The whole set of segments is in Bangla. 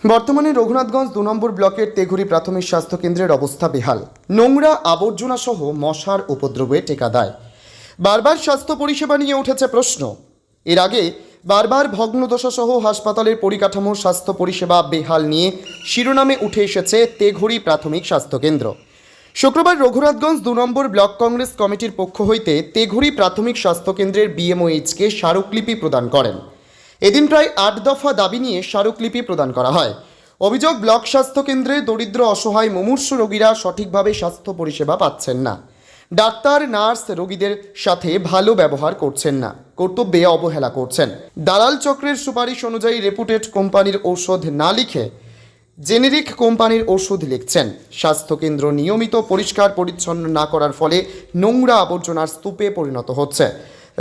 বর্তমানে রঘুনাথগঞ্জ ২ নম্বর ব্লকের তেঘুরি প্রাথমিক স্বাস্থ্য কেন্দ্রের অবস্থা বেহাল। নোংরা আবর্জনা সহ মশার উপদ্রবে টেকা দেয়। বারবার স্বাস্থ্য পরিষেবা নিয়ে উঠেছে প্রশ্ন। এর আগে বারবার ভগ্নদশা সহ হাসপাতালের পরিকাঠামো, স্বাস্থ্য পরিষেবা বেহাল নিয়ে শিরোনামে উঠে এসেছে তেঘুরি প্রাথমিক স্বাস্থ্য কেন্দ্র। শুক্রবার রঘুনাথগঞ্জ ২ নম্বর ব্লক কংগ্রেস কমিটির পক্ষ হইতে তেঘুরি প্রাথমিক স্বাস্থ্য কেন্দ্রের বিএমওএইচকে স্মারকলিপি প্রদান করেন। এদিন প্রায় ৮ দফা দাবি নিয়ে স্মারকলিপি প্রদান করা হয়। অভিযোগ, ব্লক স্বাস্থ্য কেন্দ্রে দরিদ্র, অসহায়, মুমূর্ষু রোগীরা সঠিকভাবে স্বাস্থ্য পরিষেবা পাচ্ছেন না। ডাক্তার, নার্স রোগীদের সাথে ভালো ব্যবহার করছেন না, কর্তব্যে অবহেলা করছেন। দালাল চক্রের সুপারিশ অনুযায়ী রেপুটেড কোম্পানির ঔষধ না লিখে জেনেরিক কোম্পানির ওষুধ লিখছেন। স্বাস্থ্যকেন্দ্র নিয়মিত পরিষ্কার পরিচ্ছন্ন না করার ফলে নোংরা আবর্জনার স্তূপে পরিণত হচ্ছে।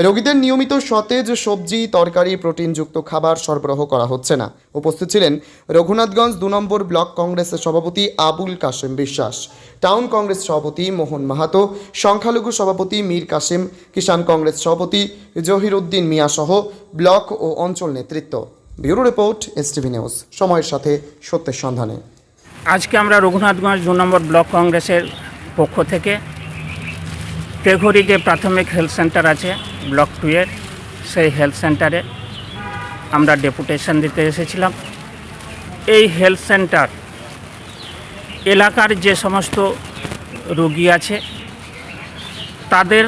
রোগীদের নিয়মিত সতেজ সবজি, তরকারি, প্রোটিনযুক্ত খাবার সরবরাহ করা হচ্ছে না। উপস্থিত ছিলেন রঘুনাথগঞ্জ ২ নম্বর ব্লক কংগ্রেসের সভাপতি আবুল কাশেম বিশ্বাস, টাউন কংগ্রেস সভাপতি মোহন মাহাতো, সংখ্যালঘু সভাপতি মীর কাসেম, কিষাণ কংগ্রেস সভাপতি জহির উদ্দিন মিয়া সহ ব্লক ও অঞ্চল নেতৃত্ব। ব্যুরো রিপোর্ট, এসটিভি নিউজ, সময়ের সাথে সত্যের সন্ধানে। আজকে আমরা রঘুনাথগঞ্জ ২ নম্বর ব্লক কংগ্রেসের পক্ষ থেকে তেঘুরি যে প্রাথমিক হেলথ সেন্টার আছে ব্লক 2-এর, সেই হেলথ সেন্টারে আমরা ডেপুটেশন দিতে এসেছিলাম। এই হেলথ সেন্টার এলাকার যে সমস্ত রোগী আছে তাদের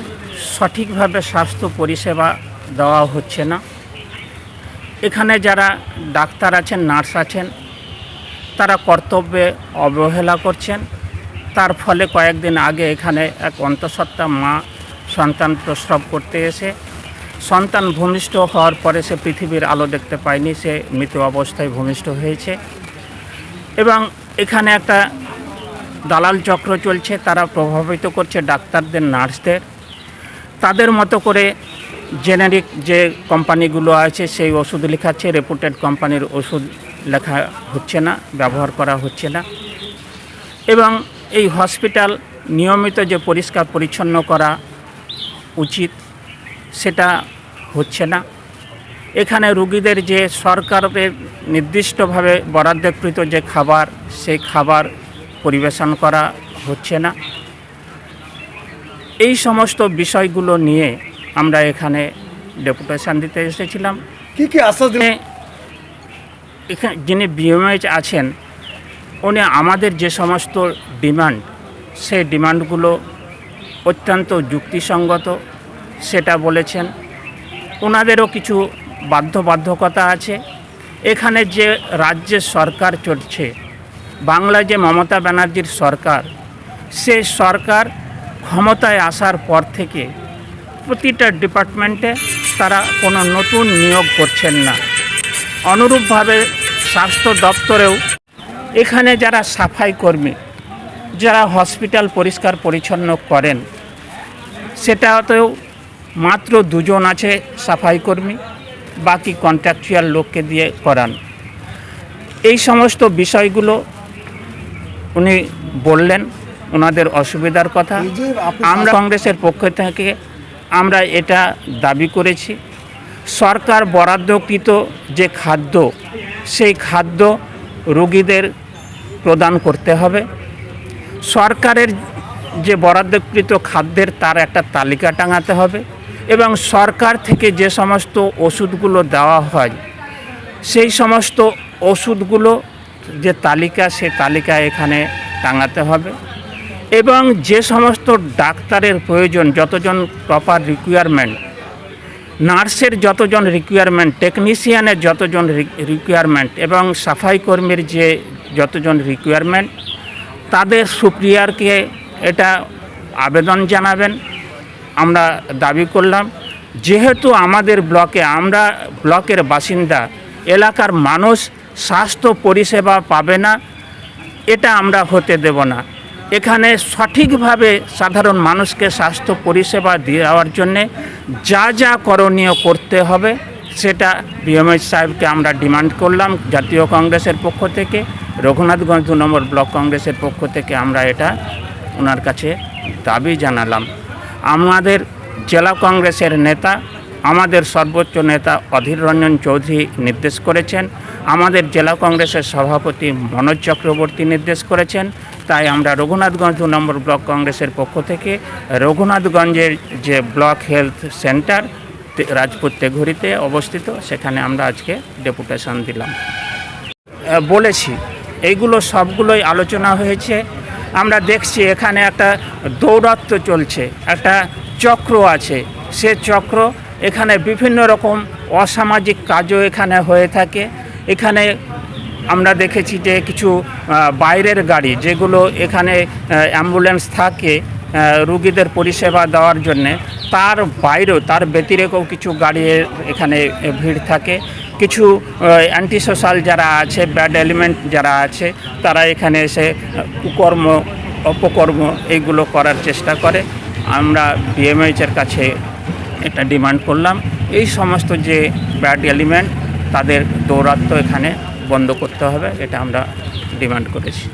সঠিকভাবে স্বাস্থ্য পরিষেবা দেওয়া হচ্ছে না। এখানে যারা ডাক্তার আছেন, নার্স আছেন, তারা কর্তব্যে অবহেলা করছেন। তার ফলে কয়েকদিন আগে এখানে এক অন্তঃসত্ত্বা মা সন্তান প্রসব করতে এসে সন্তান ভূমিষ্ঠ হওয়ার পরে সে পৃথিবীর আলো দেখতে পায়নি, সে মৃত অবস্থায় ভূমিষ্ঠ হয়েছে। এবং এখানে একটা দালাল চক্র চলছে, তারা প্রভাবিত করছে ডাক্তারদের, নার্সদের। তাদের মতো করে জেনারিক যে কোম্পানিগুলো আছে সেই ওষুধ লেখাচ্ছে, রেপুটেড কোম্পানির ওষুধ লেখা হচ্ছে না, ব্যবহার করা হচ্ছে না। এবং এই হসপিটাল নিয়মিত যে পরিষ্কার পরিচ্ছন্ন করা উচিত সেটা হচ্ছে না। এখানে রোগীদের যে সরকারের নির্দিষ্টভাবে বরাদ্দকৃত যে খাবার, সেই খাবার পরিবেশন করা হচ্ছে না। এই সমস্ত বিষয়গুলো নিয়ে আমরা এখানে ডেপুটেশন দিতে এসেছিলাম। কি আশ্বাস দিলেন? এখানে যিনি বিএমএইচ আছেন উনি আমাদের যে সমস্ত ডিমান্ড, সেই ডিমান্ডগুলো অত্যন্ত যুক্তিসঙ্গত সেটা বলেছেন। ওনাদেরও কিছু বাধ্যবাধকতা আছে। এখানে যে রাজ্যের সরকার চলছে, বাংলা যে মমতা ব্যানার্জির সরকার, সে সরকার ক্ষমতায় আসার পর থেকে প্রতিটা ডিপার্টমেন্টে তারা কোনো নতুন নিয়োগ করছেন না। অনুরূপভাবে স্বাস্থ্য দপ্তরেও এখানে যারা সাফাই কর্মী, যারা হসপিটাল পরিষ্কার পরিচ্ছন্ন করেন, সেটাতেও মাত্র 2 জন আছে সাফাই কর্মী, বাকি কন্ট্রাকচুয়াল লোককে দিয়ে করান। এই সমস্ত বিষয়গুলো উনি বললেন, ওনাদের অসুবিধার কথা। আমরা কংগ্রেসের পক্ষ থেকে আমরা এটা দাবি করেছি, সরকার বরাদ্দকৃত যে খাদ্য, সেই খাদ্য রোগীদের প্রদান করতে হবে। সরকারের যে বরাদ্দকৃত খাদ্যের তার একটা তালিকা টাঙাতে হবে এবং সরকার থেকে যে সমস্ত ওষুধগুলো দেওয়া হয় সেই সমস্ত ওষুধগুলো যে তালিকা, সে তালিকা এখানে টাঙাতে হবে। এবং যে সমস্ত ডাক্তারের প্রয়োজন, যতজন প্রপার রিকোয়ারমেন্ট, নার্সের যতজন রিকোয়ারমেন্ট, টেকনিশিয়ানের যতজন রিকোয়ারমেন্ট এবং সাফাই কর্মীর যে যতজন রিকোয়ারমেন্ট, তাদের সুপ্রিয়ারকে এটা আবেদন জানাবেন। আমরা দাবি করলাম, যেহেতু আমাদের ব্লকে, আমরা ব্লকের বাসিন্দা, এলাকার মানুষ স্বাস্থ্য পরিষেবা পাবে না, এটা আমরা হতে দেব না। এখানে সঠিকভাবে সাধারণ মানুষকে স্বাস্থ্য পরিষেবা দেওয়ার জন্যে যা যা করণীয় করতে হবে সেটা বিএমএইচ সাহেবকে আমরা ডিমান্ড করলাম। জাতীয় কংগ্রেসের পক্ষ থেকে, রঘুনাথগঞ্জ ২ নম্বর ব্লক কংগ্রেসের পক্ষ থেকে আমরা এটা ওনার কাছে দাবি জানালাম। আমাদের জেলা কংগ্রেসের নেতা, আমাদের সর্বোচ্চ নেতা অধীর রঞ্জন চৌধুরী নির্দেশ করেছেন আমাদের জেলা কংগ্রেসের সভাপতি মনোজ চক্রবর্তী নির্দেশ করেছেন। তাই আমরা রঘুনাথগঞ্জ 2 নম্বর ব্লক কংগ্রেসের পক্ষ থেকে রঘুনাথগঞ্জের যে ব্লক হেলথ সেন্টার রাজপুর তেঘুরিতে অবস্থিত, সেখানে আমরা আজকে ডেপুটেশন দিলাম। বলেছি এইগুলো সবগুলোই আলোচনা হয়েছে। আমরা দেখছি এখানে একটা দৌরাত্ম্য চলছে, একটা চক্র আছে। সে চক্র এখানে বিভিন্ন রকম অসামাজিক কাজও এখানে হয়ে থাকে। এখানে আমরা দেখেছি যে কিছু বাইরের গাড়ি, যেগুলো এখানে অ্যাম্বুলেন্স থাকে রুগীদের পরিষেবা দেওয়ার জন্যে, তার বাইরেও তার ব্যতিরেকেও কিছু গাড়ি এখানে ভিড় থাকে। কিছু অ্যান্টি সোশ্যাল যারা আছে, ব্যাড এলিমেন্ট যারা আছে, তারা এখানে এসে কুকর্ম অপকর্ম এইগুলো করার চেষ্টা করে। আমরা বিএমএইচের কাছে এটা ডিমান্ড করলাম, এই সমস্ত যে ব্যাড এলিমেন্ট তাদের দৌরাত্ম্য এখানে বন্ধ করতে হবে, এটা আমরা ডিমান্ড করেছি।